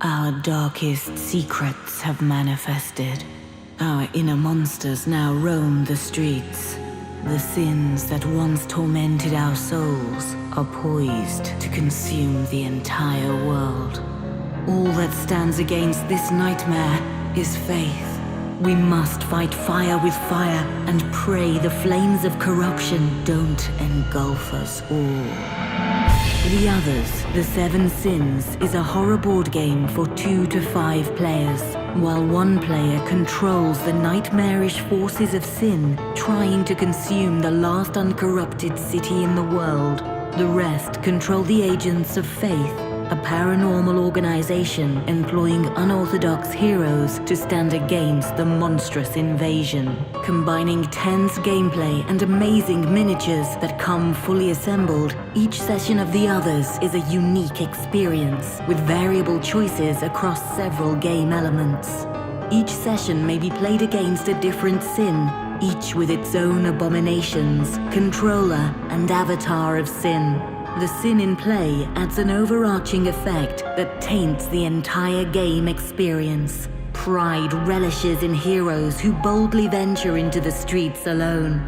Our darkest secrets have manifested. Our inner monsters now roam the streets. The sins that once tormented our souls are poised to consume the entire world. All that stands against this nightmare is faith. We must fight fire with fire and pray the flames of corruption don't engulf us all. The Others, The Seven Sins, is a horror board game for 2 to 5 players, while one player controls the nightmarish forces of sin, trying to consume the last uncorrupted city in the world. The rest control the agents of faith, a paranormal organization employing unorthodox heroes to stand against the monstrous invasion. Combining tense gameplay and amazing miniatures that come fully assembled, each session of The Others is a unique experience with variable choices across several game elements. Each session may be played against a different sin, each with its own abominations, controller, and avatar of sin. The sin in play adds an overarching effect that taints the entire game experience. Pride relishes in heroes who boldly venture into the streets alone.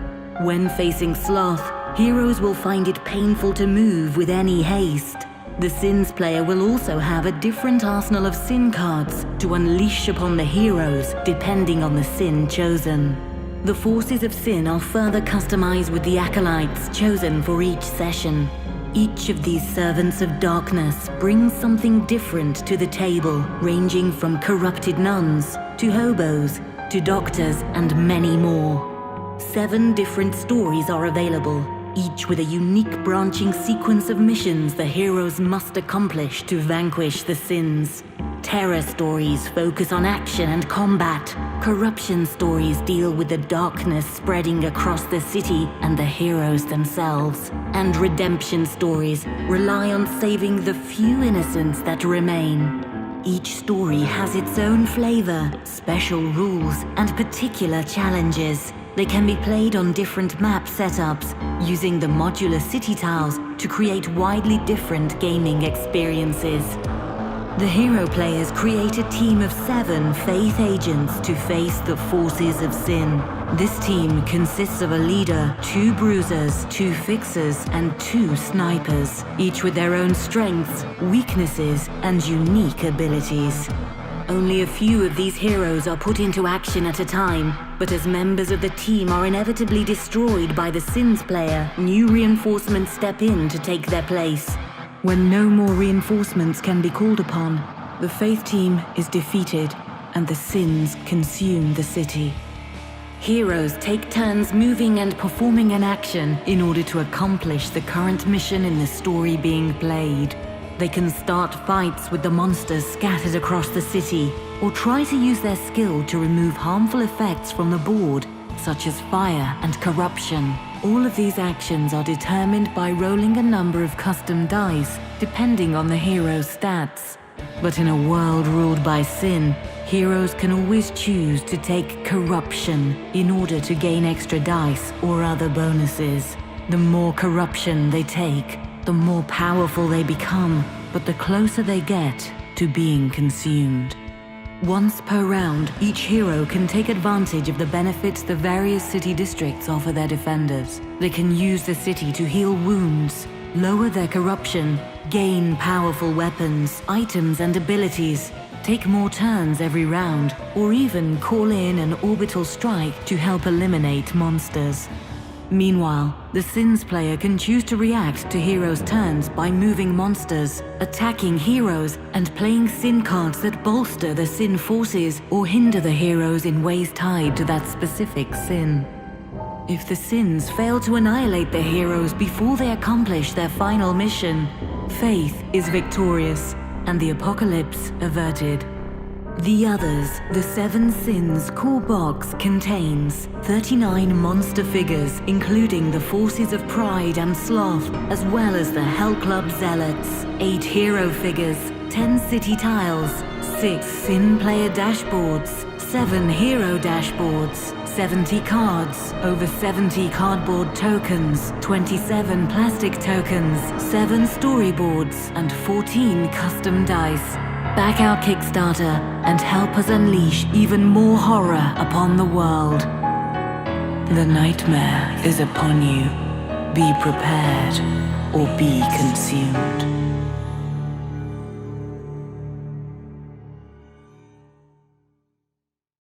When facing sloth, heroes will find it painful to move with any haste. The Sins player will also have a different arsenal of sin cards to unleash upon the heroes, depending on the sin chosen. The forces of sin are further customized with the acolytes chosen for each session. Each of these servants of darkness brings something different to the table, ranging from corrupted nuns, to hobos, to doctors, and many more. 7 different stories are available, each with a unique branching sequence of missions the heroes must accomplish to vanquish the sins. Terror stories focus on action and combat. Corruption stories deal with the darkness spreading across the city and the heroes themselves. And redemption stories rely on saving the few innocents that remain. Each story has its own flavor, special rules, and particular challenges. They can be played on different map setups, using the modular city tiles to create widely different gaming experiences. The hero players create a team of 7 faith agents to face the forces of sin. This team consists of a leader, 2 bruisers, 2 fixers, and 2 snipers, each with their own strengths, weaknesses, and unique abilities. Only a few of these heroes are put into action at a time, but as members of the team are inevitably destroyed by the Sins player, new reinforcements step in to take their place. When no more reinforcements can be called upon, the Faith team is defeated and the Sins consume the city. Heroes take turns moving and performing an action in order to accomplish the current mission in the story being played. They can start fights with the monsters scattered across the city, or try to use their skill to remove harmful effects from the board, such as fire and corruption. All of these actions are determined by rolling a number of custom dice, depending on the hero's stats. But in a world ruled by sin, heroes can always choose to take corruption in order to gain extra dice or other bonuses. The more corruption they take, the more powerful they become, but the closer they get to being consumed. Once per round, each hero can take advantage of the benefits the various city districts offer their defenders. They can use the city to heal wounds, lower their corruption, gain powerful weapons, items, and abilities, take more turns every round, or even call in an orbital strike to help eliminate monsters. Meanwhile, the Sins player can choose to react to heroes' turns by moving monsters, attacking heroes, and playing sin cards that bolster the sin forces or hinder the heroes in ways tied to that specific sin. If the Sins fail to annihilate the heroes before they accomplish their final mission, faith is victorious and the apocalypse averted. The Others, The Seven Sins core box contains 39 monster figures, including the forces of pride and sloth, as well as the Hell Club zealots, 8 hero figures, 10 city tiles, 6 sin player dashboards, 7 hero dashboards, 70 cards, over 70 cardboard tokens, 27 plastic tokens, 7 storyboards, and 14 custom dice. Back our Kickstarter and help us unleash even more horror upon the world. The nightmare is upon you. Be prepared or be consumed.